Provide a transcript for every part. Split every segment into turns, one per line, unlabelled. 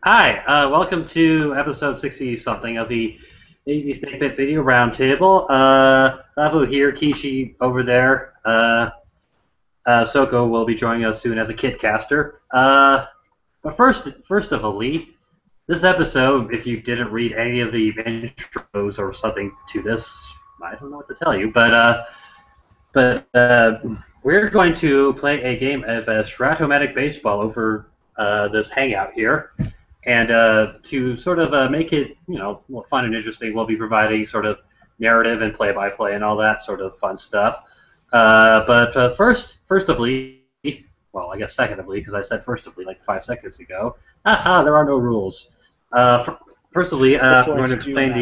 Hi, welcome to episode 60-something of the Easy Snakepit video roundtable. Lavu here, Kishi over there. Soko will be joining us soon as a kitcaster. But first of all, Lee, this episode, if you didn't read any of the intros or something to this, I don't know what to tell you, but we're going to play a game of Stratomatic baseball over this hangout here. And to sort of make it, fun and interesting, we'll be providing sort of narrative and play-by-play and all that sort of fun stuff. But first of well, I guess secondly, because I said firstly like 5 seconds ago. There are no rules. Firstly, I'm going to explain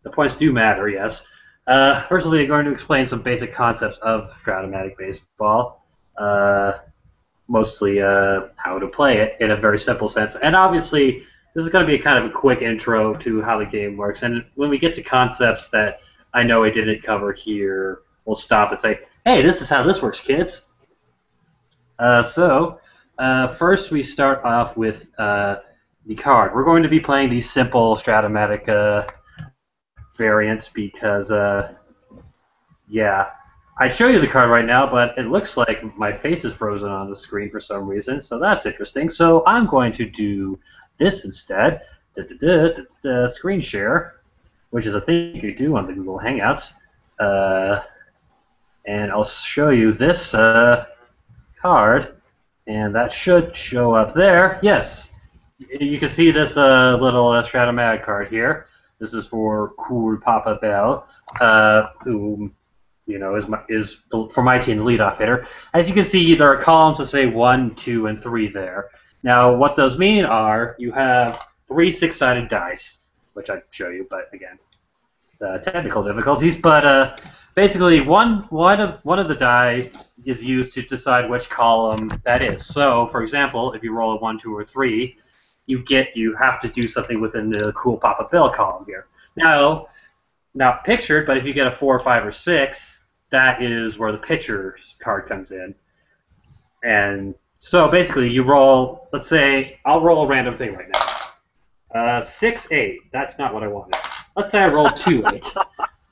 the points do matter. Yes. Firstly, I'm going to explain some basic concepts of Stratomatic baseball. Mostly how to play it in a very simple sense. And obviously, this is going to be kind of a quick intro to how the game works. And when we get to concepts that I know I didn't cover here, we'll stop and say, hey, this is how this works, kids. First we start off with the card. We're going to be playing the simple Stratomatic variants because, yeah. I'd show you the card right now, but it looks like my face is frozen on the screen for some reason, so that's interesting. So I'm going to do this instead. Screen share, which is a thing you can do on the Google Hangouts. And I'll show you this card, and that should show up there. Yes, you can see this little Stratomatic card here. This is for Cool Papa Bell, who is for my team the leadoff hitter. As you can see, there are columns that say 1, 2, and 3 there. Now, what those mean are you have 3 six-sided dice, which I'd show you, but again, technical difficulties. But basically, one of the die is used to decide which column that is. So, for example, if you roll a 1, 2, or 3, you have to do something within the Cool Papa Bill column here. Now, not pictured, but if you get a 4, 5, or 6, that is where the pitcher's card comes in. And so basically you roll, let's say, I'll roll a random thing right now. 6, 8. That's not what I wanted. Let's say I roll 2, 8.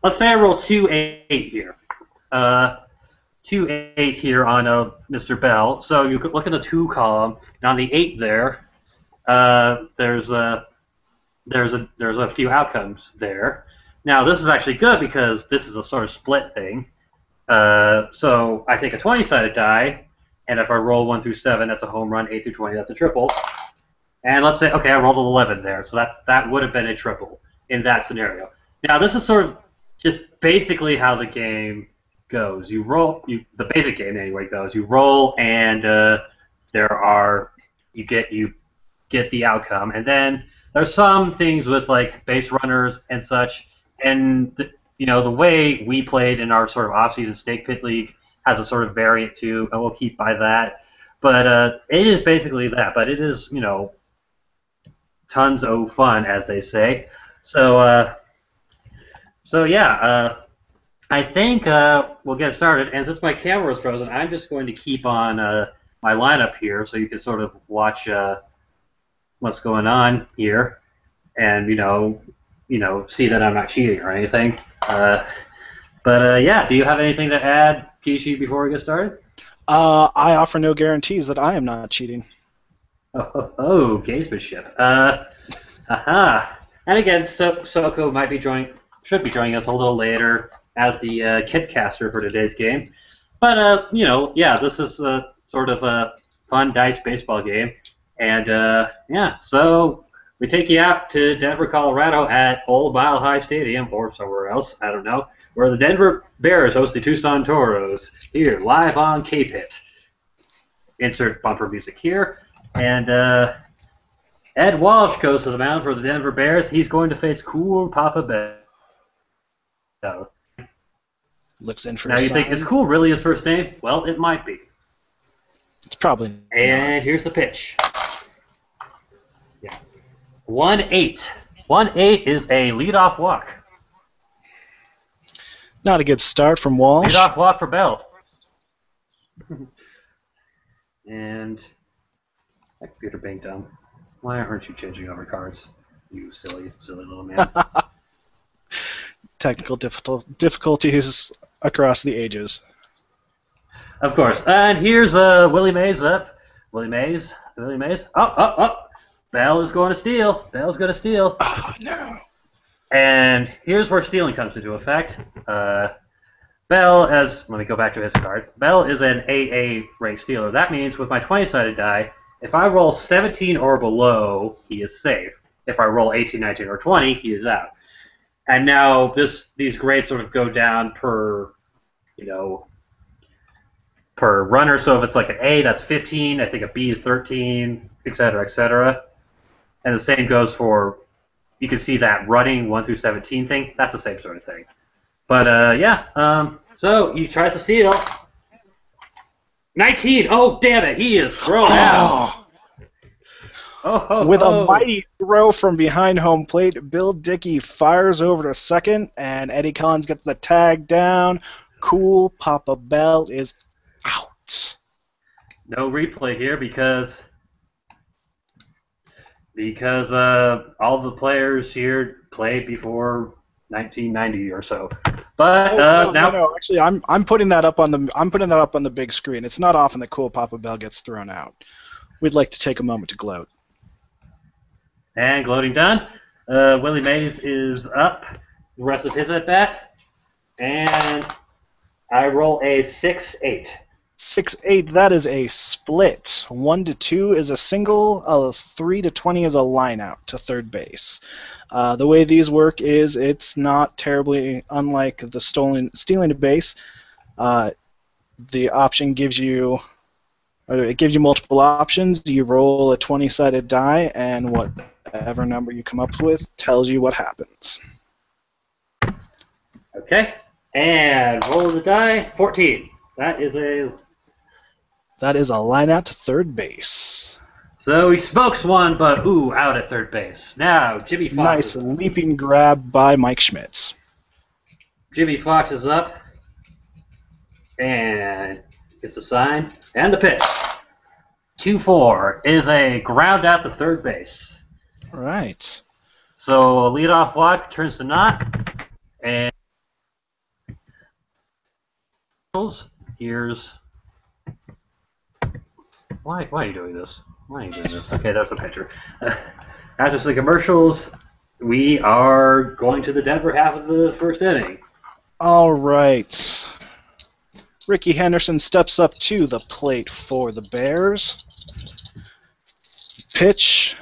Let's say I roll 2, 8 here. 2, 8 here on Mr. Bell. So you could look at the 2 column, and on the 8 there, there's a few outcomes there. Now, this is actually good because this is a sort of split thing. So I take a 20-sided die, and if I roll 1 through 7, that's a home run. 8 through 20, that's a triple. And let's say, okay, I rolled an 11 there, so that would have been a triple in that scenario. Now, this is sort of just basically how the game goes. The basic game anyway goes. You roll, and you get the outcome, and then there's some things with like base runners and such. And the way we played in our sort of off-season Snakepit League has a sort of variant too, and we'll keep by that. But it is basically that. But it is tons of fun, as they say. So yeah, I think we'll get started. And since my camera is frozen, I'm just going to keep on my lineup here, so you can sort of watch what's going on here, and see that I'm not cheating or anything. Yeah, do you have anything to add, Kishi, before we get started?
I offer no guarantees that I am not cheating.
Oh, gamesmanship. Aha. And again, Soko should be joining us a little later as the kitcaster for today's game. But yeah, this is sort of a fun dice baseball game, and yeah, so we take you out to Denver, Colorado at Old Mile High Stadium, or somewhere else, I don't know, where the Denver Bears host the Tucson Toros, here, live on K-Pit. Insert bumper music here. And Ed Walsh goes to the mound for the Denver Bears. He's going to face Cool Papa Bell.
Looks in for
now, you think, is Cool really his first name? Well, it might be.
It's probably not.
And here's the pitch. 1-8. 1-8 is a leadoff walk.
Not a good start from Walsh.
Leadoff walk for Bell. And my computer being dumb. Why aren't you changing over cards? You silly little man.
Technical difficulties across the ages.
Of course. And here's Willie Mays up. Willie Mays. Oh. Bell is going to steal. Bell's going to steal.
Oh, no.
And here's where stealing comes into effect. Bell, let me go back to his card. Bell is an AA rank stealer. That means with my 20-sided die, if I roll 17 or below, he is safe. If I roll 18, 19, or 20, he is out. And now these grades sort of go down per runner. So if it's like an A, that's 15. I think a B is 13, etc., etc. And the same goes for, you can see that running 1 through 17 thing. That's the same sort of thing. But so he tries to steal. 19. Oh, damn it! He is thrown out.
With a mighty throw from behind home plate, Bill Dickey fires over to second, and Eddie Collins gets the tag down. Cool Papa Bell is out.
No replay here because all the players here played before 1990 or so. But
no, actually, I'm putting that up on the big screen. It's not often that Cool Papa Bell gets thrown out. We'd like to take a moment to gloat.
And gloating done. Willie Mays is up. The rest of his at bat, and I roll a 6-8.
6-8. That is a split. 1 to 2 is a single. 3 to 20 is a line out to third base. The way these work is it's not terribly unlike the stealing to base. The option gives you multiple options. You roll a 20-sided die, and whatever number you come up with tells you what happens.
Okay, and roll the die. 14. That is a
line out to third base.
So he smokes one, but out at third base. Now Jimmy Fox.
Nice leaping grab by Mike Schmitz.
Jimmy Fox is up, and gets a sign, and the pitch. 2-4 is a ground out to third base.
All right.
So a leadoff walk turns to naught, and here's why are you doing this? Okay, that's the pitcher. After some commercials, we are going to the Denver half of the first inning.
All right. Rickey Henderson steps up to the plate for the Bears. Pitch,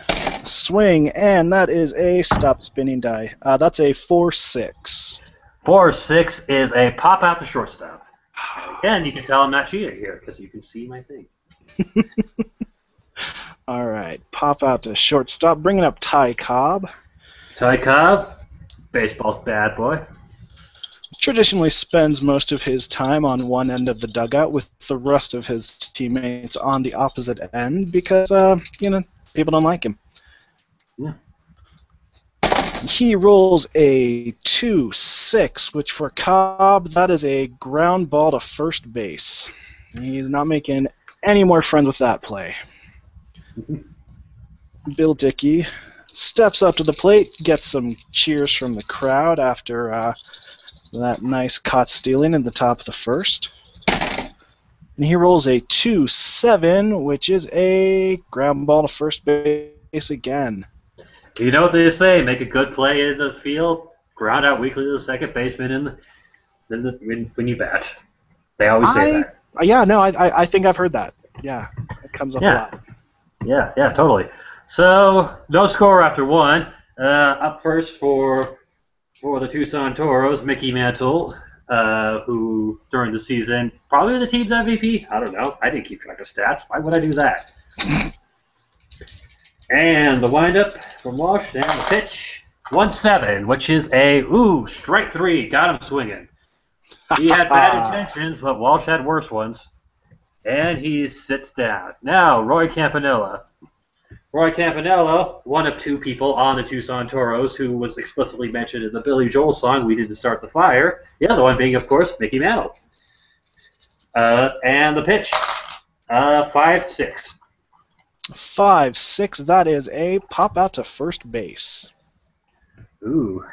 swing, and that is a stop spinning die. That's a 4-6.
4-6 is a pop out to shortstop. Again, you can tell I'm not cheating here because you can see my thing.
All right, pop out to shortstop, bringing up Ty Cobb.
Ty Cobb, baseball's bad boy.
Traditionally spends most of his time on one end of the dugout with the rest of his teammates on the opposite end because, people don't like him.
Yeah.
He rolls a 2-6, which for Cobb, that is a ground ball to first base. He's not making any more friends with that play. Bill Dickey steps up to the plate, gets some cheers from the crowd after that nice caught stealing in the top of the first. And he rolls a 2-7, which is a ground ball to first base again.
You know what they say, make a good play in the field, ground out weakly to the second baseman when you bat. They always say that.
Yeah, no, I think I've heard that. Yeah, it comes up a lot.
Yeah, totally. So, no score after one. Up first for the Tucson Toros, Mickey Mantle, who during the season, probably the team's MVP. I don't know. I didn't keep track of stats. Why would I do that? And the windup from Walsh, and the pitch. 1-7, which is a, strike 3. Got him swinging. He had bad intentions, but Walsh had worse ones. And he sits down. Now, Roy Campanella. Roy Campanella, one of two people on the Tucson Toros who was explicitly mentioned in the Billy Joel song, We Need to Start the Fire. The other one being, of course, Mickey Mantle. And the pitch, 5-6.
5, 6, that is a pop out to first base.
Ooh.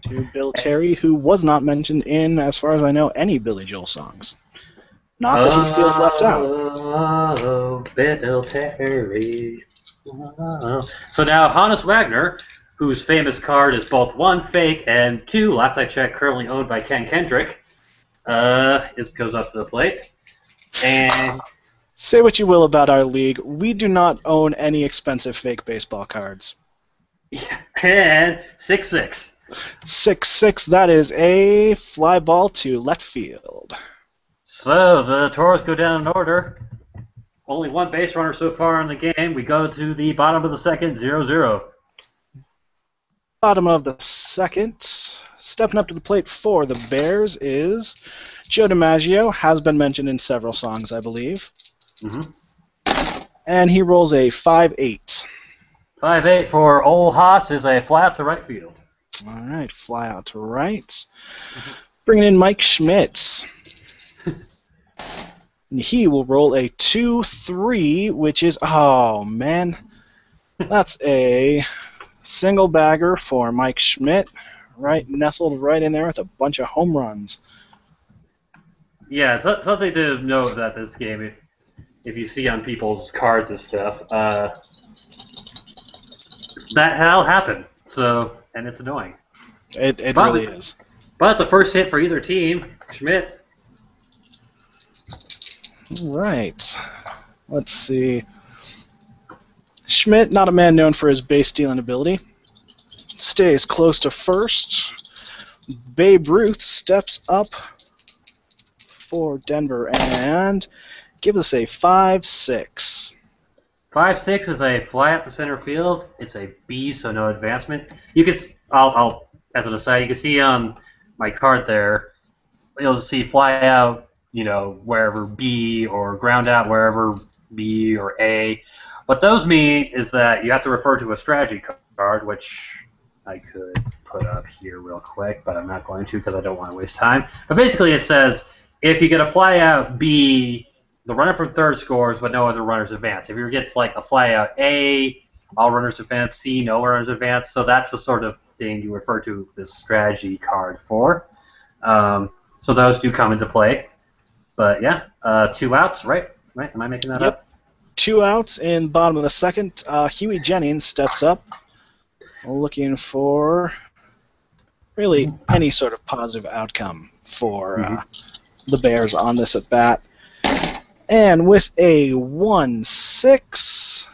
To Bill Terry, who was not mentioned in, as far as I know, any Billy Joel songs. Not that he feels left out.
Oh, Bill Terry. Oh. So now Hannes Wagner, whose famous card is both 1, fake, and 2, last I checked, currently owned by Ken Kendrick, goes up to the plate. And
say what you will about our league, we do not own any expensive fake baseball cards.
Yeah, and 6-6.
6-6, that is a fly ball to left field.
So the Toros go down in order. Only one base runner so far in the game. We go to the bottom of the second, 0-0.
Bottom of the second. Stepping up to the plate for the Bears is Joe Dimaggio. Has been mentioned in several songs, I believe.
Mm-hmm.
And he rolls a 5-8.
5-8 for Old Haas is a fly out to right field.
All right, fly out to right. Mm-hmm. Bringing in Mike Schmidt. And he will roll a 2-3, which is, oh man, that's a single bagger for Mike Schmidt, right, nestled right in there with a bunch of home runs.
Yeah, it's something to note about this game. If you see on people's cards and stuff, that'll happen. So, and it's annoying.
It really is.
But the first hit for either team, Schmidt.
All right. Let's see. Schmidt, not a man known for his base stealing ability. Stays close to first. Babe Ruth steps up for Denver and gives us a 5-6.
5-6 is a fly out to center field. It's a B, so no advancement. You can, I'll as an aside, you can see on my card there, you'll see fly out, wherever B, or ground out wherever B or A. What those mean is that you have to refer to a strategy card, which I could put up here real quick, but I'm not going to because I don't want to waste time. But basically it says, if you get a fly out B, the runner from third scores, but no other runners advance. If you get like a fly out A, all runners advance, C, no runners advance. So that's the sort of thing you refer to this strategy card for. So those do come into play. But yeah, 2 outs, right? Right? Am I making that up?
2 outs in bottom of the second. Huey Jennings steps up, looking for really any sort of positive outcome for the Bears on this at bat. And with a 1-6,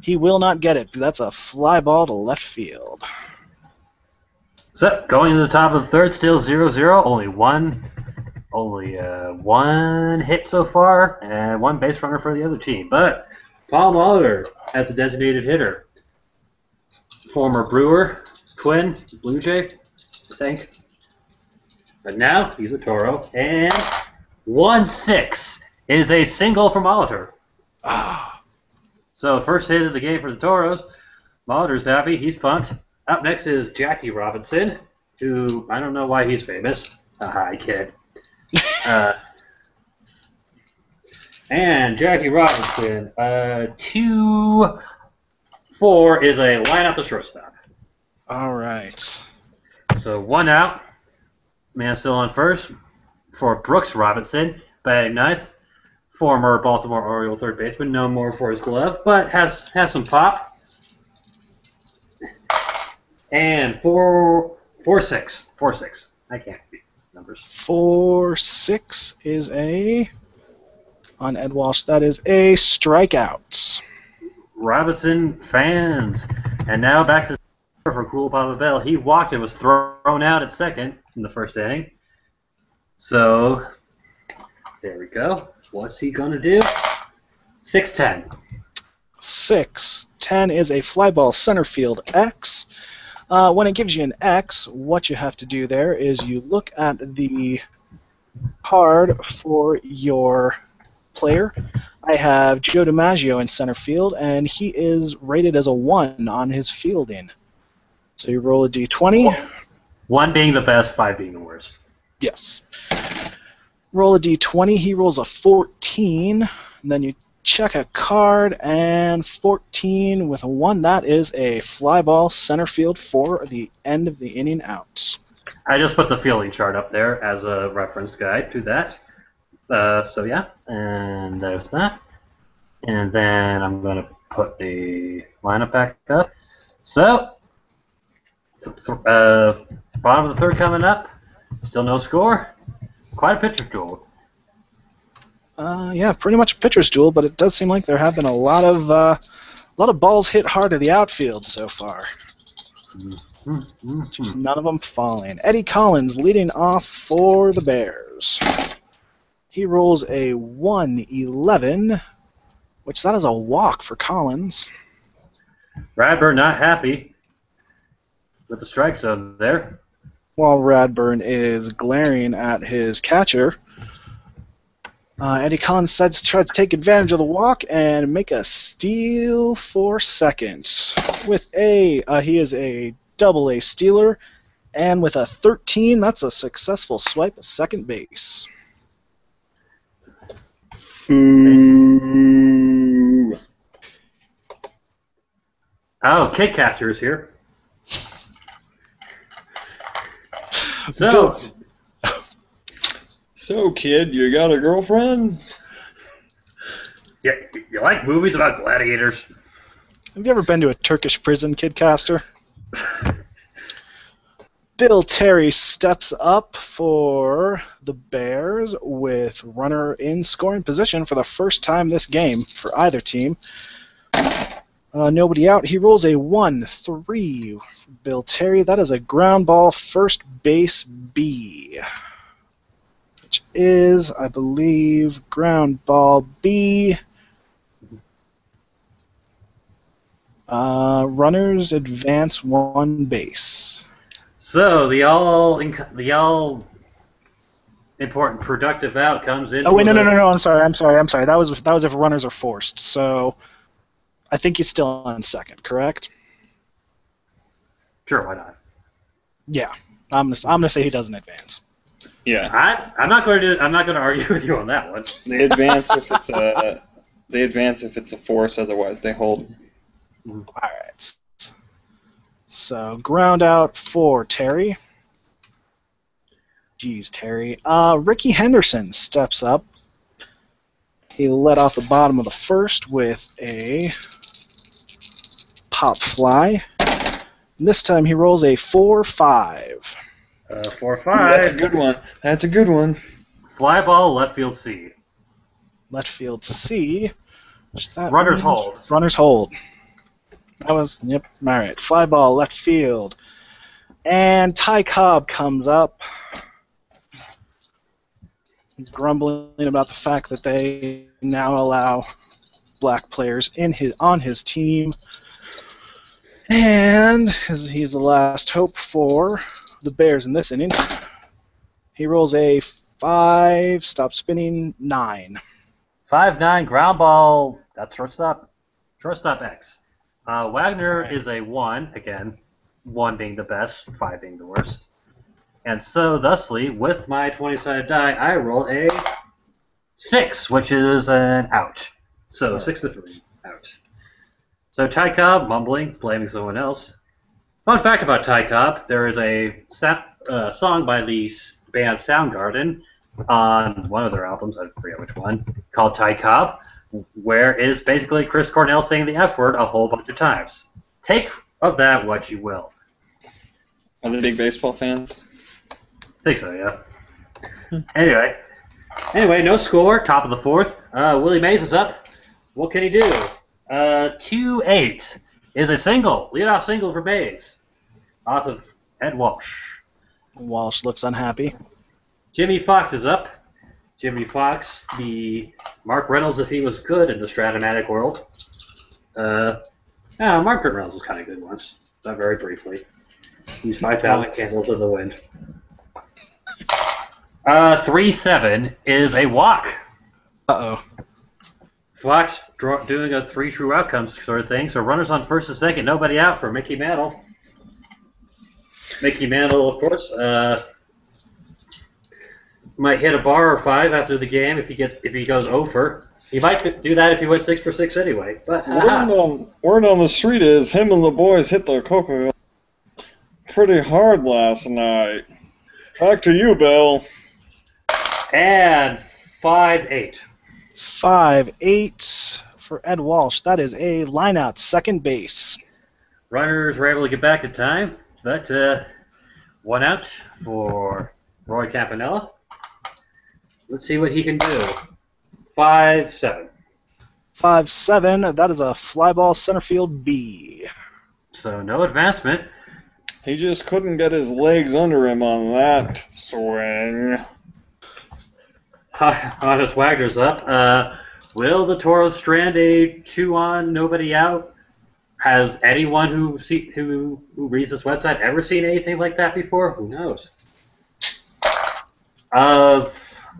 he will not get it. That's a fly ball to left field.
So going to the top of the third, still 0-0. Only one hit so far, and one base runner for the other team. But Paul Molitor as the designated hitter. Former Brewer, Twin, Blue Jay, I think. But now he's a Toro, and 1-6 is a single for Molitor. So first hit of the game for the Toros. Molitor's happy. He's pumped. Up next is Jackie Robinson, who I don't know why he's famous. Hi, kid. And Jackie Robinson, 2-4 is a line out the shortstop.
All right.
So 1 out. Man still on first for Brooks Robinson, batting ninth. Former Baltimore Oriole third baseman, known more for his glove, but has some pop. And 4-6. I can't read numbers.
4-6 is on Ed Walsh. That is a strikeout.
Robinson fans, and now back to for Cool Papa Bell. He walked and was thrown out at second in the first inning. So there we go. What's he gonna do? 6-10.
6-10 is a fly ball center field X. When it gives you an X, what you have to do there is you look at the card for your player. I have Joe Dimaggio in center field, and he is rated as a 1 on his fielding. So you roll a D20.
1 being the best, 5 being the worst.
Yes. Roll a D20. He rolls a 14. And then you check a card, and 14 with a 1. That is a fly ball center field for the end of the inning out.
I just put the fielding chart up there as a reference guide to that. So yeah, and there's that. And then I'm going to put the lineup back up. So, bottom of the third coming up. Still no score. Quite a pitcher's duel.
Yeah, pretty much a pitcher's duel, but it does seem like there have been a lot of balls hit hard to the outfield so far. Just none of them falling. Eddie Collins leading off for the Bears. He rolls a 1-11, which that is a walk for Collins.
Radburn not happy with the strike zone there.
While Radburn is glaring at his catcher, Eddie Collins decides to try to take advantage of the walk and make a steal for second. With he is a double-A stealer, and with a 13, that's a successful swipe at second base.
Ooh.
Oh, Kidcaster is here. So,
Kid, you got a girlfriend?
yeah, you like movies about gladiators?
Have you ever been to a Turkish prison, Kidcaster? Bill Terry steps up for the Bears with runner in scoring position for the first time this game for either team. Nobody out. He rolls a 1-3. Bill Terry. That is a ground ball first base B, which is, I believe, ground ball B. Runners advance one base.
So the all important productive out comes in.
Oh wait, no. I'm sorry. That was if runners are forced. So I think he's still on second, correct?
Sure, why not?
Yeah, I'm gonna say he doesn't advance.
Yeah.
I'm not going to argue with you on that one.
They advance if it's a force. Otherwise, they hold.
All right. So ground out for Terry. Jeez, Terry. Rickey Henderson steps up. He led off the bottom of the first with a pop fly. And this time he rolls a 4-5.
4-5.
That's a good one. That's a good one.
Fly ball, left field C.
Left field C.
Runners hold.
Runners hold. That was, yep, all right. Fly ball, left field. And Ty Cobb comes up, grumbling about the fact that they now allow black players on his team. And he's the last hope for the Bears in this inning. He rolls a 5, stop spinning, 9.
5-9 ground ball. That's shortstop. Shortstop X. Wagner is a 1, again, 1 being the best, 5 being the worst. And so, thusly, with my 20-sided die, I roll a 6, which is an out. So, 6-3, out. So, Ty Cobb, mumbling, blaming someone else. Fun fact about Ty Cobb, there is a song by the band Soundgarden on one of their albums, I forget which one, called Ty Cobb, where it is basically Chris Cornell saying the F word a whole bunch of times. Take of that what you will.
Are they big baseball fans?
I think so, yeah. Anyway, no score, top of the fourth. Willie Mays is up. What can he do? 2-8 is a single, leadoff single for Mays, off of Ed Walsh.
Walsh looks unhappy.
Jimmy Fox is up. Jimmy Fox, the Mark Reynolds if he was good in the Stratomatic world. Mark Reynolds was kind of good once, not very briefly. He's 5,000 candles in the wind. 3-7 is a walk.
Uh-oh.
Fox doing a 3 true outcomes sort of thing. So runners on first and second, nobody out for Mickey Mantle. Mickey Mantle, of course, might hit a bar or 5 after the game if he goes over. He might do that if he went 6 for 6 anyway. But
Word on the street is him and the boys hit the coca pretty hard last night. Back to you, Bill.
And 5-8.
5-8 for Ed Walsh. That is a line-out second base.
Runners were able to get back in time, but 1 out for Roy Campanella. Let's see what he can do. 5-7.
5-7. That is a fly ball center field B.
So no advancement.
He just couldn't get his legs under him on that swing.
Honest Wagner's up. Will the Toros strand a 2-on, nobody out? Has anyone who reads this website ever seen anything like that before? Who knows?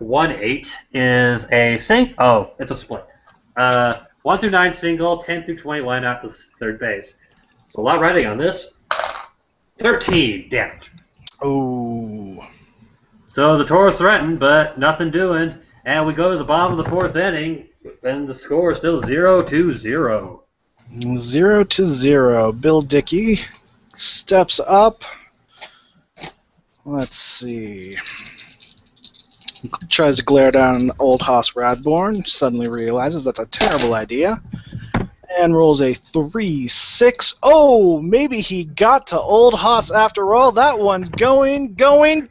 1-8 is a sing. Oh, it's a split. 1 through 9 single, 10 through 20 line out to third base. So a lot riding on this. 13, damn it.
Oh.
So the Toros threaten, but nothing doing. And we go to the bottom of the 4th inning, and the score is still 0-0.
0-0. Bill Dickey steps up. Let's see. Tries to glare down old Hoss Radbourne. Suddenly realizes that's a terrible idea. And rolls a 3-6. Oh, maybe he got to old Hoss after all. That one's going, gone!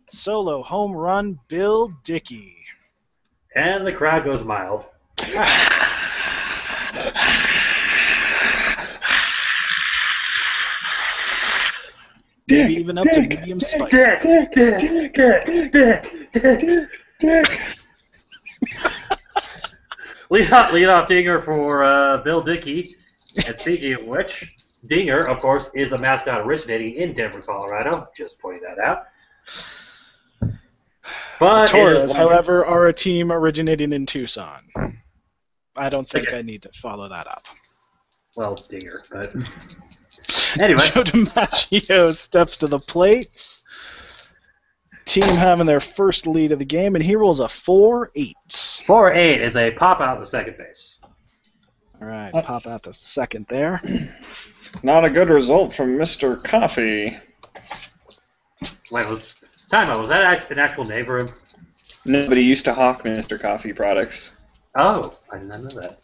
Solo home run, Bill Dickey.
And the crowd goes mild.
Maybe even up to medium spice.
Dick.
Lead off dinger for Bill Dickey. And speaking of which, Dinger, of course, is a mascot originating in Denver, Colorado. Just pointing that out. But
Toros, however, are a team originating in Tucson. I don't think I need to follow that up.
Well, Dinger, but anyway.
Joe Dimaggio steps to the plate. Team having their first lead of the game, and he rolls a 4-8.
4-8 is a pop out the second base.
All right, pop out to second there.
Not a good result from Mr. Coffee.
Wait, was that an actual name for him?
Nobody used to hawk Mr. Coffee products.
Oh, I did not know that.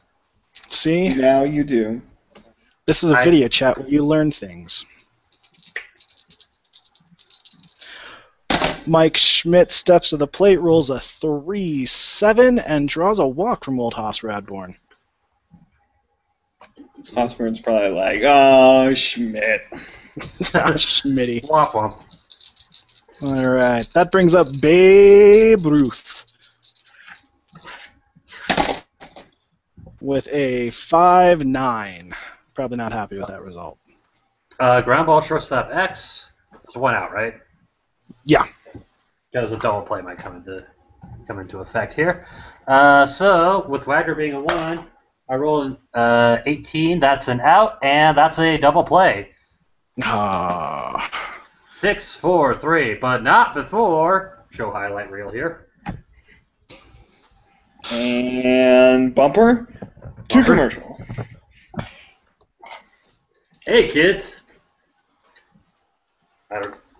See?
Now you do.
This is a video chat where you learn things. Mike Schmidt steps to the plate, rolls a 3-7, and draws a walk from old Hoss Radbourne.
Osborne's probably like, oh, Schmidt.
Schmitty.
Womp womp.
All right, that brings up Babe Ruth with a 5-9. Probably not happy with that result.
Ground ball, shortstop X. There's 1 out, right?
Yeah.
Because a double play might come into effect here. So with Wagner being a 1, I roll an 18. That's an out, and that's a double play. 6-4-3, but not before. Show highlight reel here.
And bumper to commercial.
Hey kids.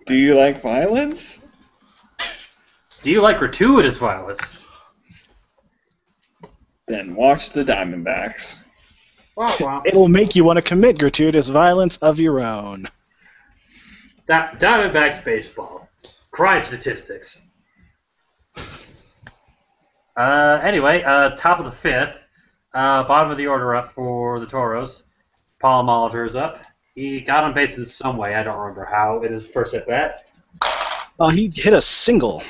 Do you like violence?
Do you like gratuitous violence?
Then watch the Diamondbacks.
It'll make you want to commit gratuitous violence of your own.
Diamondbacks baseball. Crime statistics. Anyway, top of the 5th. Bottom of the order up for the Toros. Paul Molitor's up. He got on base in some way. I don't remember how. It is first at bat.
He hit a single.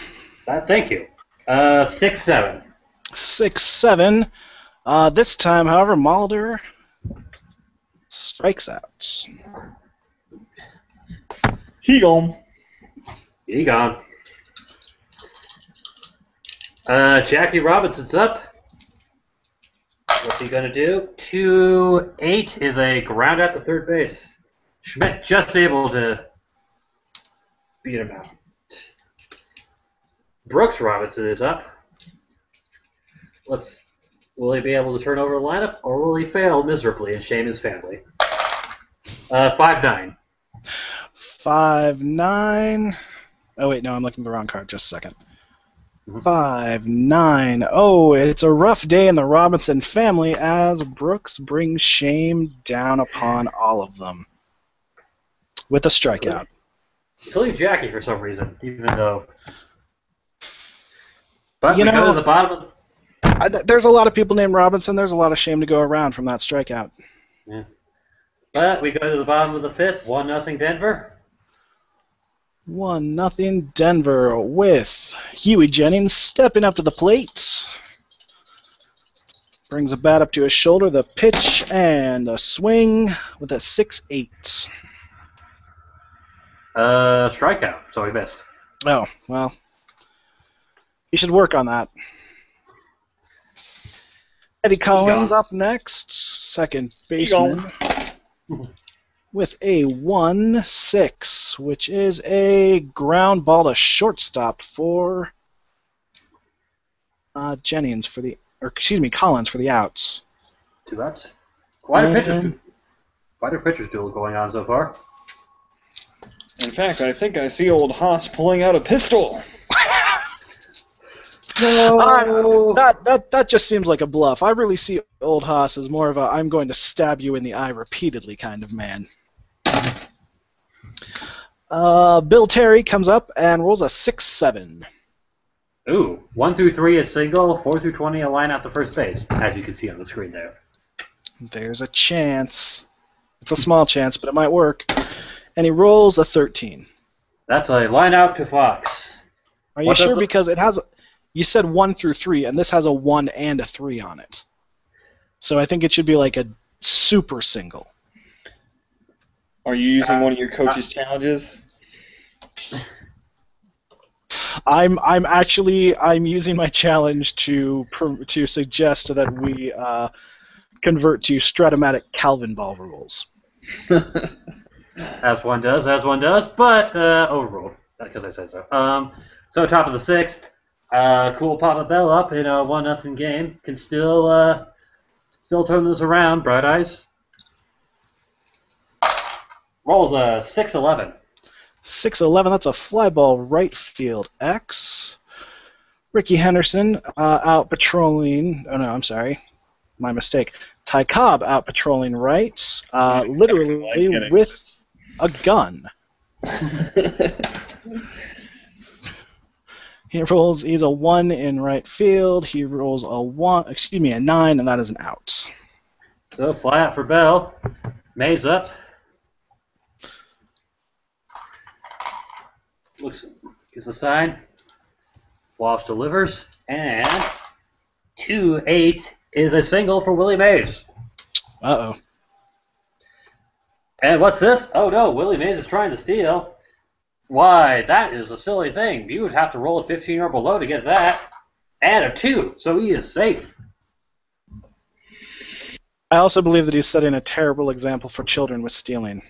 Thank you. 6-7.
6-7. This time, however, Molitor strikes out.
He gone.
He gone. Jackie Robinson's up. What's he going to do? 2-8 is a ground out to third base. Schmidt just able to beat him out. Brooks Robinson is up. Will he be able to turn over the lineup, or will he fail miserably and shame his family? 5-9.
5-9. Oh wait, no, I'm looking at the wrong card. Just a second.
Mhm.
5-9. Oh, it's a rough day in the Robinson family as Brooks brings shame down upon all of them with a strikeout.
Including Jackie for some reason, even though. But
You
we go
know-
to the bottom of.
There's a lot of people named Robinson. There's a lot of shame to go around from that strikeout.
Yeah. But we go to the bottom of the fifth. 1-0 Denver.
1-0 Denver with Huey Jennings stepping up to the plate. Brings a bat up to his shoulder, the pitch, and a swing with a 6-8.
Strikeout, so he missed.
Oh, well. You should work on that. Eddie Collins up next, second baseman, with a 1-6, which is a ground ball to shortstop for Collins for the outs.
2 outs. Quite a pitcher's duel going on so far.
In fact, I think I see old Haas pulling out a pistol.
No.
That just seems like a bluff. I really see old Haas as more of a I'm going to stab you in the eye repeatedly kind of man. Bill Terry comes up and rolls a 6-7.
Ooh, 1 through 3 is single, 4 through 20 a line out to first base, as you can see on the screen there.
There's a chance. It's a small chance, but it might work. And he rolls a 13.
That's a line out to Fox.
Are you
What does
sure?
the-
Because it has. You said 1 through 3, and this has a 1 and a 3 on it. So I think it should be like a super single.
Are you using one of your coach's challenges?
I'm using my challenge to suggest that we convert to Stratomatic Calvin ball rules.
As one does, but overruled, because I said so. So top of the sixth, cool Papa Bell up in a 1-0 game. Can still turn this around, Bright Eyes. Rolls a 6-11.
6-11, that's a fly ball right field X. Rickey Henderson out patrolling. Oh no, I'm sorry, my mistake. Ty Cobb out patrolling right, literally with a gun. He's a 1 in right field. He rolls a 9, and that is an out.
So fly out for Bell. Mays up. Gets the sign. Walsh delivers, and 2-8 is a single for Willie Mays.
Uh-oh.
And what's this? Oh no, Willie Mays is trying to steal. Why, that is a silly thing. You would have to roll a 15 or below to get that. And a 2, so he is safe.
I also believe that he's setting a terrible example for children with stealing.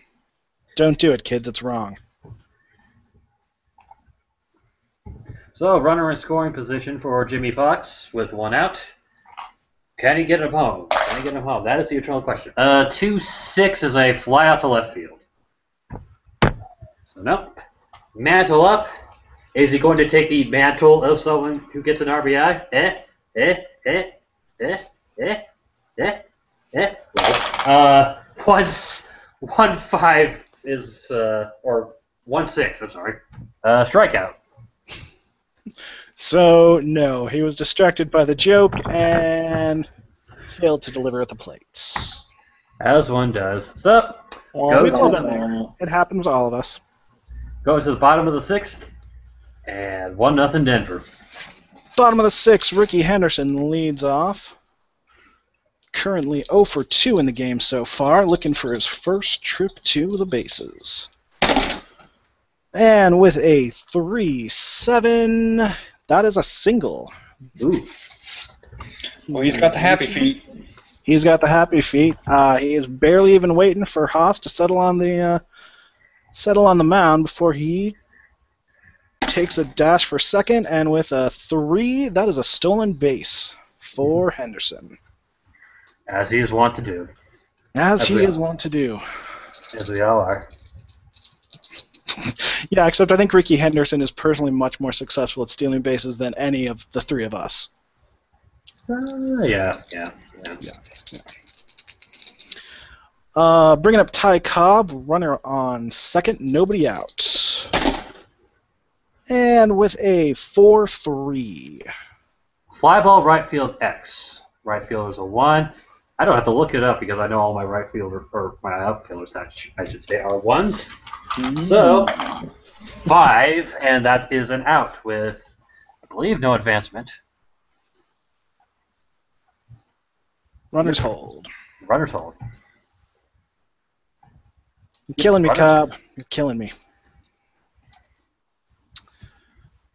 Don't do it, kids. It's wrong.
So, runner in scoring position for Jimmy Fox with 1 out. Can he get him home? That is the eternal question. 2-6 is a fly out to left field. So, nope. Mantle up. Is he going to take the mantle of someone who gets an RBI? 1-5 is, or 1-6, I'm sorry. Strikeout.
So, no, he was distracted by the joke and failed to deliver at the plate.
As one does. So, go
we've all
to,
been there. It happens to all of us.
go to the bottom of the sixth, and 1-0 Denver.
Bottom of the sixth, Rickey Henderson leads off. Currently 0 for 2 in the game so far, looking for his first trip to the bases. And with a 3-7, that is a single.
Ooh.
Well, he's got the happy feet.
He's got the happy feet. He is barely even waiting for Haas to settle on the mound before he takes a dash for second, and with a 3, that is a stolen base for Henderson.
As he is wont to do.
As he is wont to do.
As we all are.
Yeah, except I think Rickey Henderson is personally much more successful at stealing bases than any of the three of us.
Yeah.
Bringing up Ty Cobb, runner on second, nobody out. And with a 4-3.
Fly ball right field X. Right field is a 1. I don't have to look it up because I know all my right fielder or my outfielders, I should say, are 1s. So 5, and that is an out with, I believe, no advancement.
Runners hold.
Runners hold.
You're killing me, Cobb. You're killing me.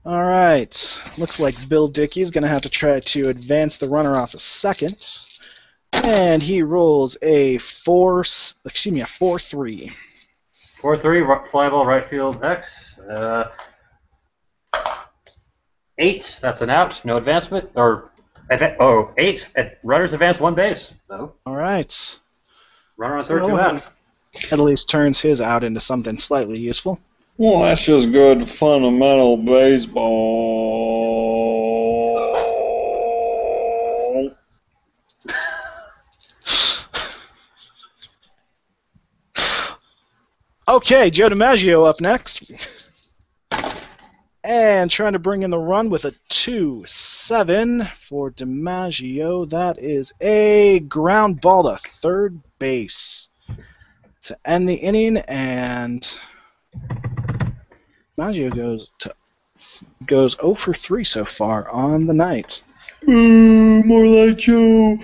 All right. Looks like Bill Dickey's going to have to try to advance the runner off a second. And he rolls a 4-3.
4-3, fly ball right field X. 8, that's an out, no advancement. Or 8, runners advance 1 base. So,
all right.
Runner on third, 2 outs.
At least turns his out into something slightly useful.
Well, that's just good fundamental baseball.
Okay, Joe Dimaggio up next. And trying to bring in the run with a 2-7 for Dimaggio. That is a ground ball to third base to end the inning, and Dimaggio goes 0 for 3 so far on the night.
Ooh, more like Joe.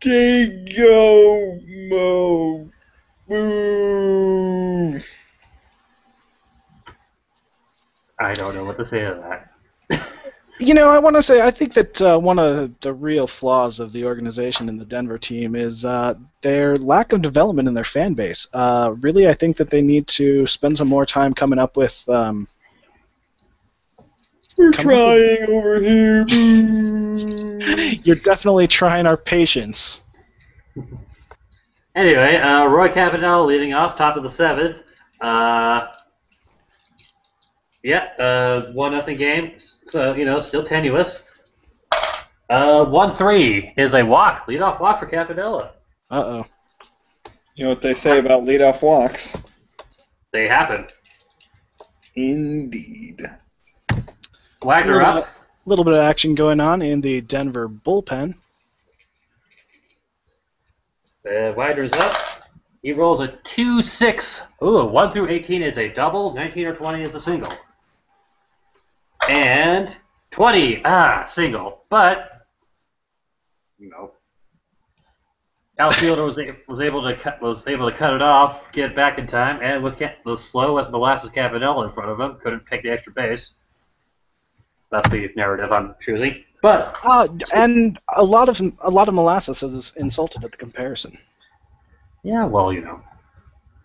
Dingo Mo. Boo.
I don't know what to say to that.
You know, I want to say I think that one of the real flaws of the organization and the Denver team is their lack of development in their fan base. Really, I think that they need to spend some more time coming up with.
We're trying over here. Boo.
You're definitely trying our patience.
Anyway, Roy Campanella leading off, top of the 7th. 1-0 game. So, still tenuous. 1-3 is a walk. Leadoff walk for Campanella.
Uh-oh.
You know what they say about leadoff walks?
They happen.
Indeed.
Wagner up.
A little bit of action going on in the Denver bullpen.
Wagner's up. He rolls a 2-6. Ooh, 1 through 18 is a double. 19 or 20 is a single. And 20, single. But, outfielder was able to cut it off, get back in time, and with the slow as molasses Campanella in front of him, couldn't take the extra base. That's the narrative I'm choosing. But
and a lot of molasses is insulted at the comparison.
Yeah, well,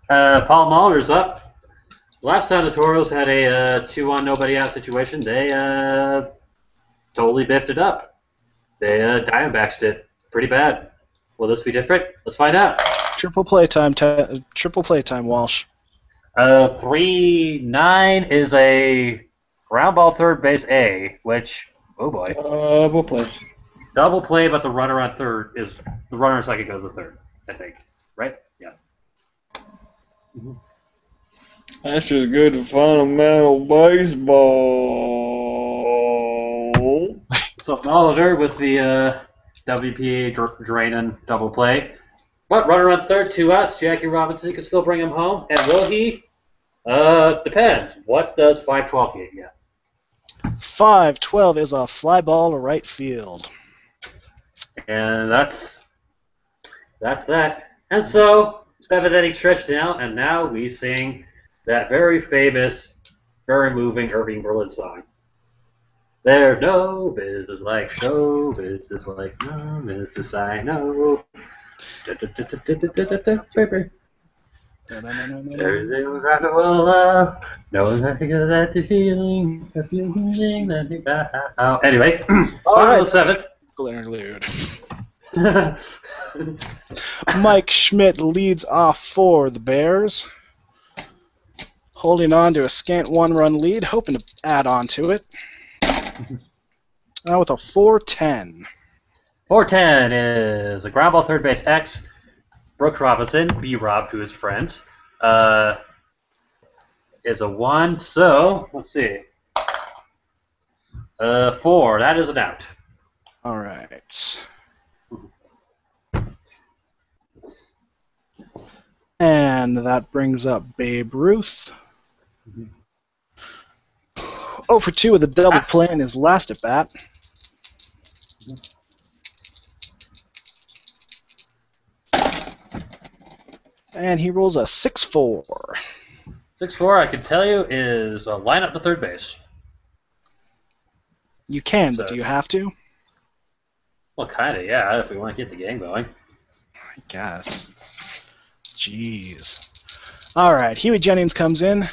Paul Mahler's up. Last time the Toros had a 2-on nobody out situation, they totally biffed it up. They Diamondbacksed it pretty bad. Will this be different? Let's find out.
Triple play time, Walsh.
3-9 is a ground ball third base A, which, oh boy.
Double play.
Double play, but the runner on second goes to third, I think. Right? Yeah. Mm-hmm.
That's just good fundamental baseball.
So Oliver with the WPA draining double play. But runner on third, 2 outs. Jackie Robinson can still bring him home. And will he? Depends. What does 5-12 get you?
5-12 is a fly ball to right field.
And that's that. And so, 7th inning stretch down, and now we sing that very famous, very moving Irving Berlin song. There's no business like show business like no business I know. Everything was rock and roll love. No one can get that feeling. Anyway,
all right,
7th.
musical interlude. Mike Schmidt leads off for the Bears, holding on to a scant one-run lead, hoping to add on to it. Now with a 4-10.
410 is a ground ball third base X. Brooks Robinson, B-Rob to his friends, is a 1. So, let's see. 4. That is an out.
All right. And that brings up Babe Ruth. 0 for 2 with a double play in his last at bat. And he rolls a 6-4.
6-4, I can tell you, is a lineup to third base.
You can, but do you have to?
Well, kind of, yeah, if we want to get the game going.
I guess. Jeez. All right, Huey Jennings comes in.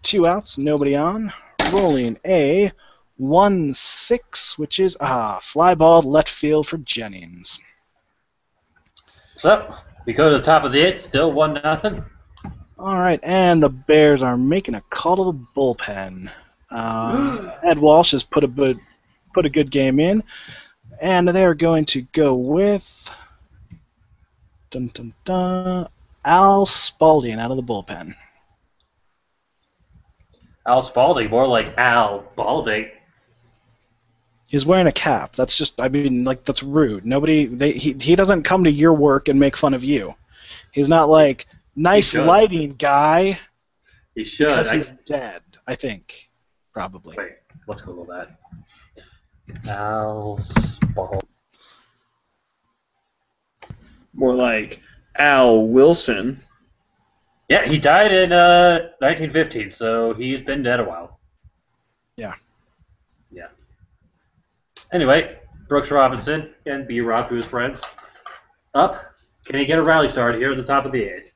2 outs, nobody on. Rolling a 1-6, which is fly ball left field for Jennings.
So, we go to the top of the 8th, still 1-0.
All right, and the Bears are making a call to the bullpen. Ed Walsh has put a good game in, and they're going to go with Al Spalding out of the bullpen.
Al Spalding, more like Al Balding.
He's wearing a cap. That's just, that's rude. He doesn't come to your work and make fun of you. He's not like, nice lighting, guy.
He should.
Because he's dead, I think. Probably.
Wait, let's Google that. Al Spalding.
More like Al Wilson.
Yeah, he died in 1915, so he's been dead a while.
Yeah.
Yeah. Anyway, Brooks Robinson and B-Rob to his friends. Up. Can he get a rally started here at the top of the 8th?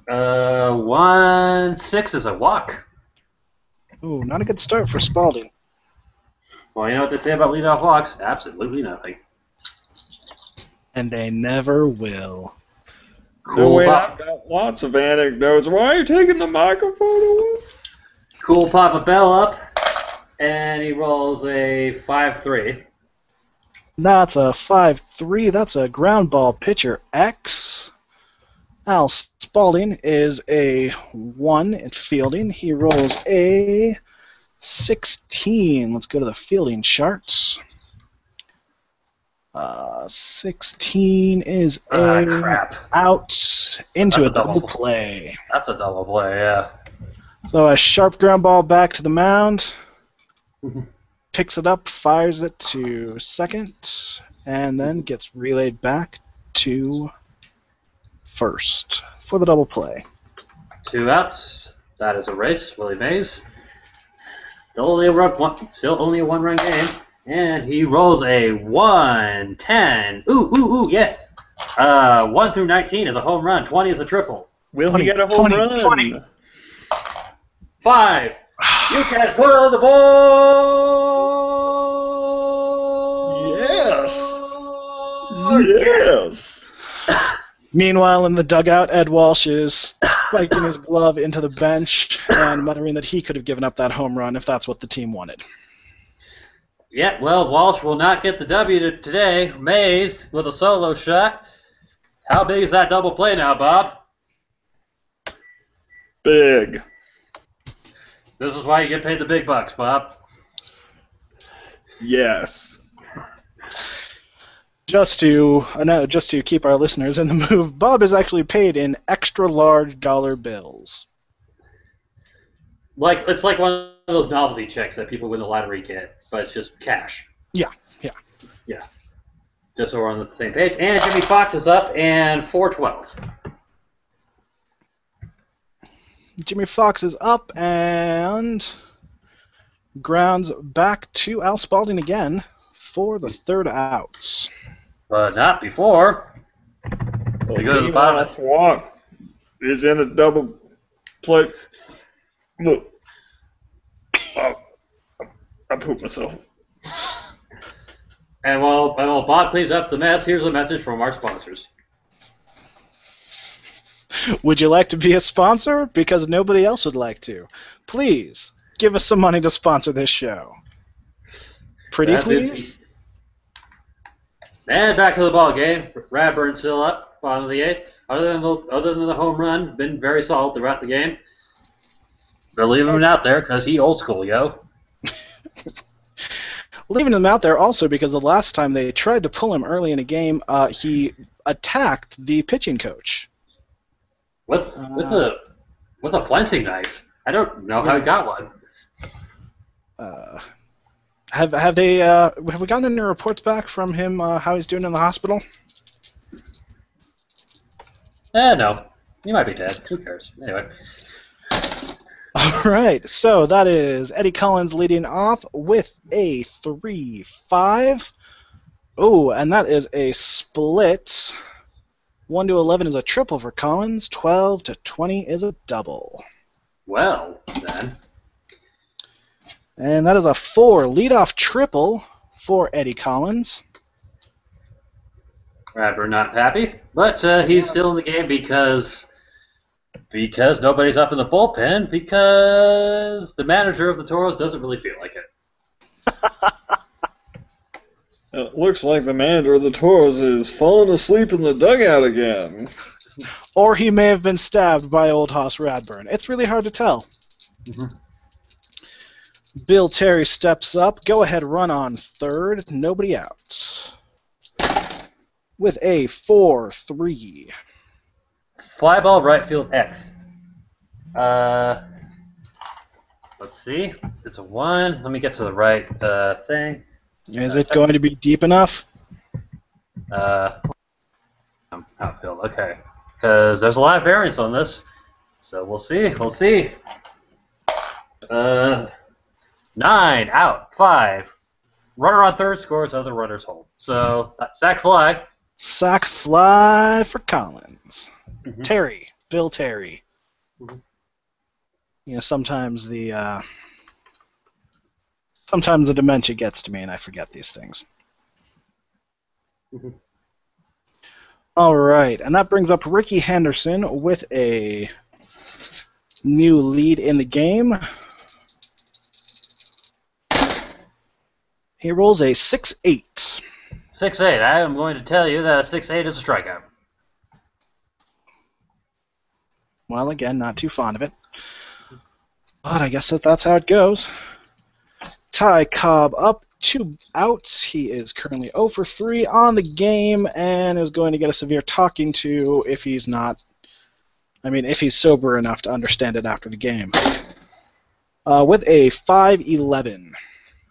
1-6 is a walk.
Ooh, not a good start for Spalding.
Well, you know what they say about leadoff walks? Absolutely nothing.
And they never will.
Cool.
Wait, I've got lots of anecdotes. Why are you taking the microphone away?
Cool Papa Bell up, and he rolls a 5-3.
That's a 5-3. That's a ground ball pitcher X. Al Spalding is a 1 at fielding. He rolls a 16. Let's go to the fielding charts. 16 is
crap.
Out into a double play.
That's a double play, yeah.
So a sharp ground ball back to the mound. Picks it up, fires it to second, and then gets relayed back to first for the double play.
2 outs. That is a race. Willie Mays. Still only a 1-run game. And he rolls a 1-10. Ooh, yeah. 1 through 19 is a home run. 20 is a triple.
Will he get a home run?
20.
5. You can put on the ball.
Yes.
Meanwhile, in the dugout, Ed Walsh is spiking his glove into the bench and muttering that he could have given up that home run if that's what the team wanted.
Yeah, well, Walsh will not get the W today. Mays with a solo shot. How big is that double play now, Bob?
Big.
This is why you get paid the big bucks, Bob.
Yes.
Just to keep our listeners in the move, Bob is actually paid in extra large dollar bills.
It's like one of those novelty checks that people win the lottery get, but it's just cash.
Yeah.
Just so we're on the same page. And Jimmy Fox is up, and 4-12.
Jimmy Fox is up and grounds back to Al Spalding again for the third out.
But not before. We go to the bottom.
Walk is in a double play. Look. Oh, I pooped myself.
And while Bob cleans up the mess, here's a message from our sponsors.
Would you like to be a sponsor? Because nobody else would like to. Please, give us some money to sponsor this show. Pretty please?
And back to the ball game. Radburn still up, bottom of the 8th. Other than the home run, been very solid throughout the game. They're leaving him out there because he old school, yo.
Leaving him out there also because the last time they tried to pull him early in a game, he attacked the pitching coach.
With a flensing knife. I don't know how he got one.
Have we gotten any reports back from him how he's doing in the hospital?
No. He might be dead. Who cares? Anyway.
All right, so that is Eddie Collins leading off with a 3-5. Oh, and that is a split. 1 to 11 is a triple for Collins. 12 to 20 is a double.
Well, then.
And that is a 4 leadoff triple for Eddie Collins.
Radburn not happy, but he's still in the game because nobody's up in the bullpen because the manager of the Toros doesn't really feel like it.
It looks like the manager of the Toros is falling asleep in the dugout again.
Or he may have been stabbed by old Hoss Radburn. It's really hard to tell.
Mm-hmm.
Bill Terry steps up. Go ahead, run on third. Nobody out. With a 4-3.
Fly ball right field X. Let's see. It's a 1. Let me get to the right thing.
Is it going to be deep enough?
Outfield. Okay. Because there's a lot of variance on this. So we'll see. We'll see. 9 out. 5. Runner on third scores. Other runners hold. So sack fly.
Sack fly for Collins.
Mm-hmm.
Terry. Bill Terry.
Mm-hmm.
You know, sometimes the dementia gets to me and I forget these things.
Mm-hmm.
All right, and that brings up Rickey Henderson with a new lead in the game. He rolls a 6-8.
6-8. I am going to tell you that a 6-8 is a strikeout.
Well, again, not too fond of it. But I guess that's how it goes. Ty Cobb up, 2 outs. He is currently 0 for 3 on the game and is going to get a severe talking to if he's not. I mean, if he's sober enough to understand it after the game. With a 5-11.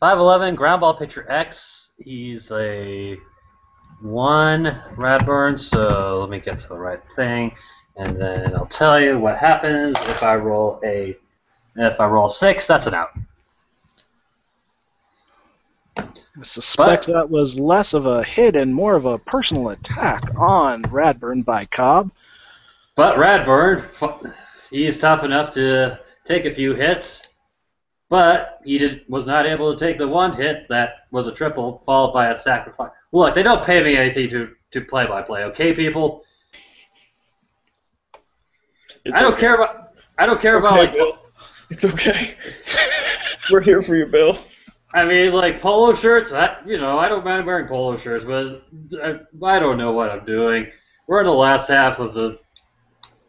5'11", ground ball pitcher X. He's a 1 Radburn, so let me get to the right thing, and then I'll tell you what happens if I roll 6. That's an out.
I suspect that was less of a hit and more of a personal attack on Radburn by Cobb.
But Radburn, he's tough enough to take a few hits, but he was not able to take the 1 hit that was a triple, followed by a sacrifice. Look, they don't pay me anything to play-by-play, okay, people? I don't care about like.
Bill. It's okay. We're here for you, Bill.
I mean, like polo shirts. I don't mind wearing polo shirts, but I don't know what I'm doing. We're in the last half of the.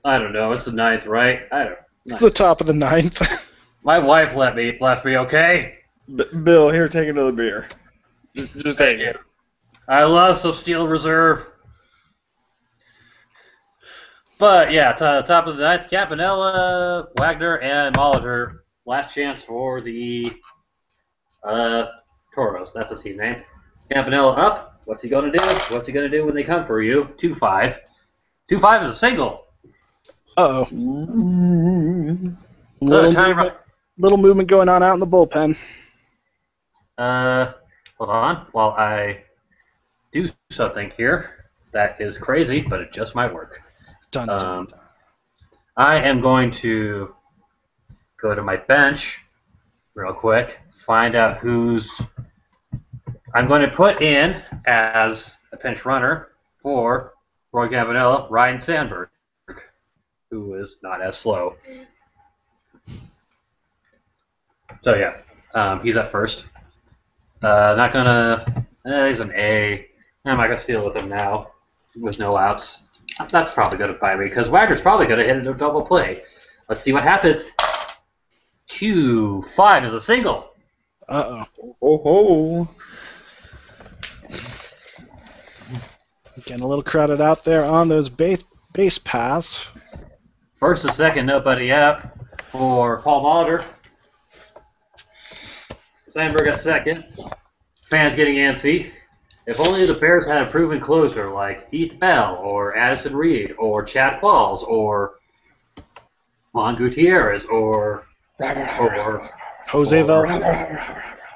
I don't know. It's the 9th, right? I don't.
It's the top of the 9th.
My wife left me, okay?
Bill, here, take another beer. Just take it.
I love some Steel Reserve. But yeah, top of the 9th, Campanella, Wagner, and Molitor. Last chance for the Toros. That's the team name. Campanella up. What's he gonna do? What's he gonna do when they come for you? 2-5. 2-5 is a single.
Uh-oh. Little movement going on out in the bullpen.
Hold on while I do something here that is crazy, but it just might work.
Dun, dun, dun.
I am going to go to my bench real quick, find out who's I'm going to put in as a pinch runner for Roy Campanella, Ryan Sandberg, who is not as slow. So yeah, he's at first. Not gonna. He's an A. I'm not gonna steal with him now, with no outs. That's probably gonna buy me because Wagner's probably gonna hit a double play. Let's see what happens. 2-5 is a single.
Uh-oh.
Oh ho!
Getting a little crowded out there on those base paths.
First to second, nobody out for Paul Molitor. Sandberg at second. Fans getting antsy. If only the Bears had a proven closer like Heath Bell or Addison Reed or Chad Qualls or Juan Gutierrez or
Jose Val.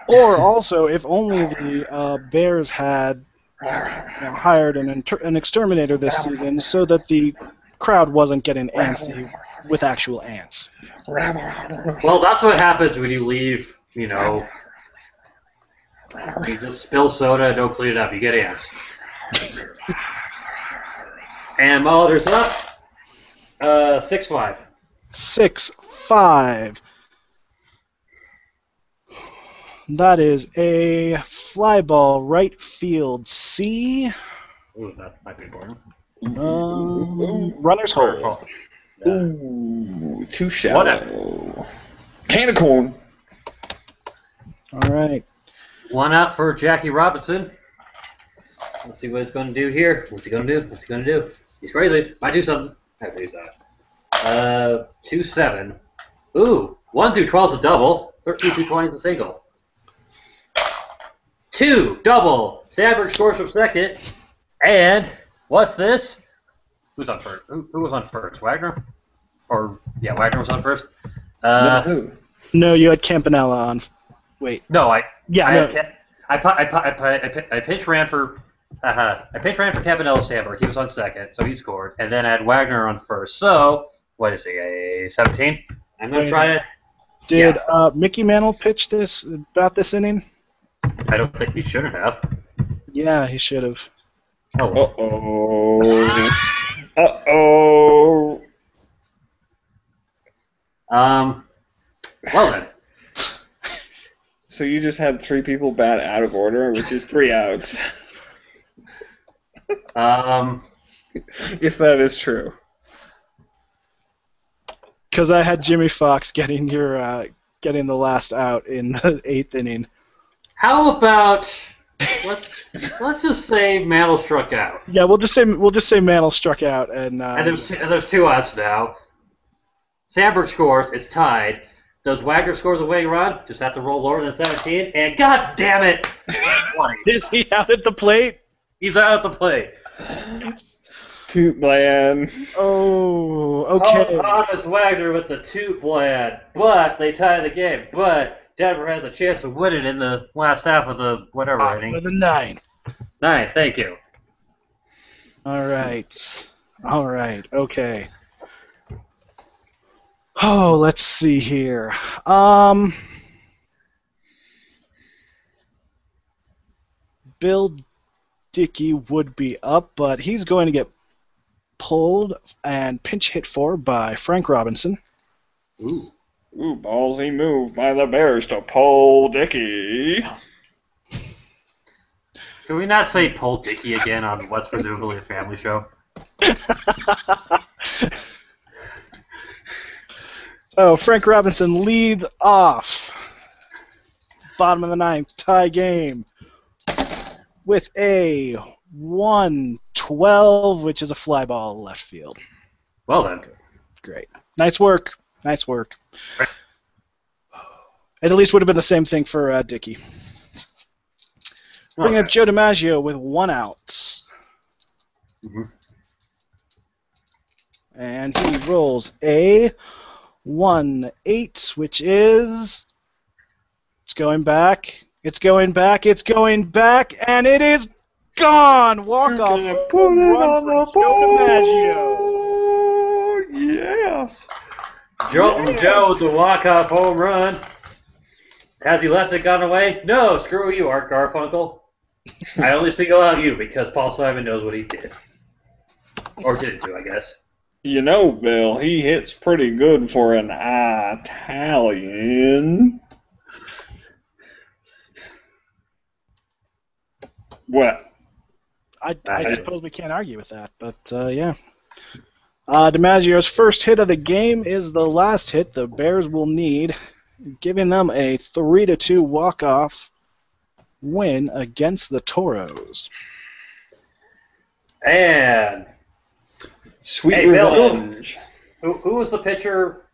Or also, if only the Bears had hired an exterminator this season so that the crowd wasn't getting antsy with actual ants.
Well, that's what happens when you leave, you just spill soda and don't clean it up. You get ants. And Molitor's up. 6-5.
6-5. That is a fly ball right field C.
Ooh, that might be boring.
Runner's hole.
Ooh, too shallow. Can of corn.
All right.
One out for Jackie Robinson. Let's see what he's going to do here. What's he going to do? He's crazy. Might do something. I have to use that. 2-7. Ooh, 1 through 12 is a double. 13 through 20 is a single. 2 double. Sandberg scores from second. And what's this? Who's on first? Who was on first? Wagner? Wagner was on first.
No, you had Campanella on. Wait.
No, I pinch ran for Campanella Sandberg. He was on second, so he scored. And then I had Wagner on first. So what is he? A 17? I'm gonna try it.
Did Mickey Mantle pitch about this inning?
I don't think he should have.
Yeah, he should have.
Oh.
Uh-oh. Uh-oh.
Well then.
So you just had 3 people bat out of order, which is 3 outs. If that is true.
Because I had Jimmy Fox getting the last out in the 8th inning.
How about let's just say Mantle struck out.
Yeah, we'll just say Mantle struck out, and
there's 2 outs now. Sandberg scores. It's tied. Does Wagner scores a winning run? Just have to roll lower than 17. And God damn it! 20.
Is he out at the plate?
He's out at the plate.
Toot bland.
Oh, okay.
Thomas Wagner with the toot bland. But they tie the game. But Denver has a chance to win it in the last half of the whatever inning.
With a 9.
9, thank you.
All right. Okay. Oh, let's see here. Bill Dickey would be up, but he's going to get pulled and pinch hit for by Frank Robinson.
Ooh, ballsy move by the Bears to pull Dickey.
Can we not say pull Dickey again on what's presumably a family show?
So Frank Robinson leads off. Bottom of the 9th, tie game with a 1-12, which is a fly ball left field.
Well then.
Great. Nice work. It at least would have been the same thing for Dickey. Bringing up Joe Dimaggio with 1 out.
Mm-hmm.
And he rolls a 1-8, which is... It's going back, and it is gone! Walk off.
Put it on the
Joe
board. Yes.
Joe with the walk-off home run. Has he left it gone away? No, screw you, Art Garfunkel. I only single out you because Paul Simon knows what he did. Or didn't do, I guess.
You know, Bill, he hits pretty good for an Italian. What?
I suppose we can't argue with that, but yeah. Dimaggio's first hit of the game is the last hit the Bears will need, giving them a 3-2 walk-off win against the Toros.
And
Sweet
Hey, Bill.
revenge.
who was the pitcher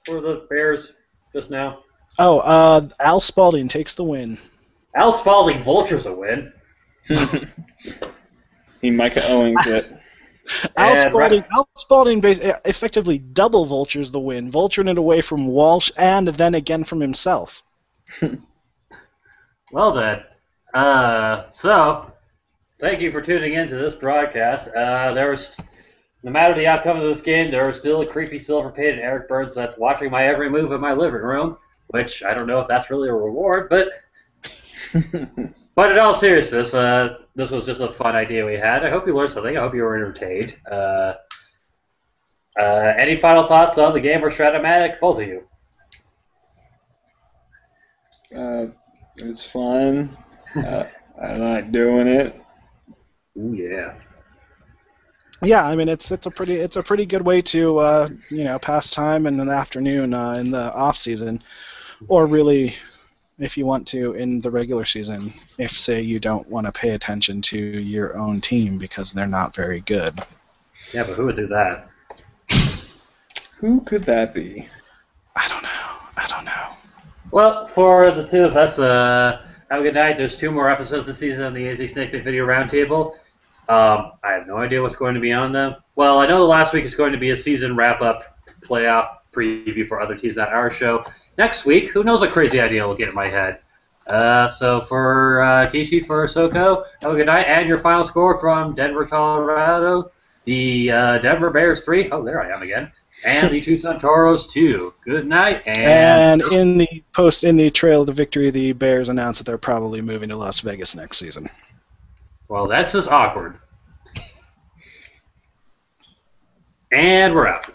for the Bears just now?
Oh, Al Spalding takes the win.
Al Spalding vultures a win.
He Micah Owings it.
Al
And
Spalding effectively double vultures the win, vulturing it away from Walsh and then again from himself.
Well then, so thank you for tuning in to this broadcast. No matter the outcome of this game, there was still a creepy silver-pated Eric Burns that's watching my every move in my living room, which I don't know if that's really a reward, but in all seriousness, this was just a fun idea we had. I hope you learned something. I hope you were entertained. Any final thoughts on the game or Stratomatic? Both of you.
It's fun. I like doing it.
Ooh, yeah.
Yeah, I mean it's a pretty good way to pass time in the afternoon in the off season, or really, if you want to, in the regular season. If say you don't want to pay attention to your own team because they're not very good.
Yeah, but who would do that?
Who could that be?
I don't know.
Well, for the two of us, have a good night. There's 2 more episodes this season of the AZ Snakepit Video Roundtable. I have no idea what's going to be on them. Well, I know the last week is going to be a season wrap-up playoff preview for other teams on our show. Next week, who knows what crazy idea will get in my head. So for Kishi, for Soko, have a good night. And your final score from Denver, Colorado, the Denver Bears 3. Oh, there I am again. And the Tucson Toros 2. Good night.
And in the trail to victory, the Bears announced that they're probably moving to Las Vegas next season.
Well, that's just awkward. And we're out.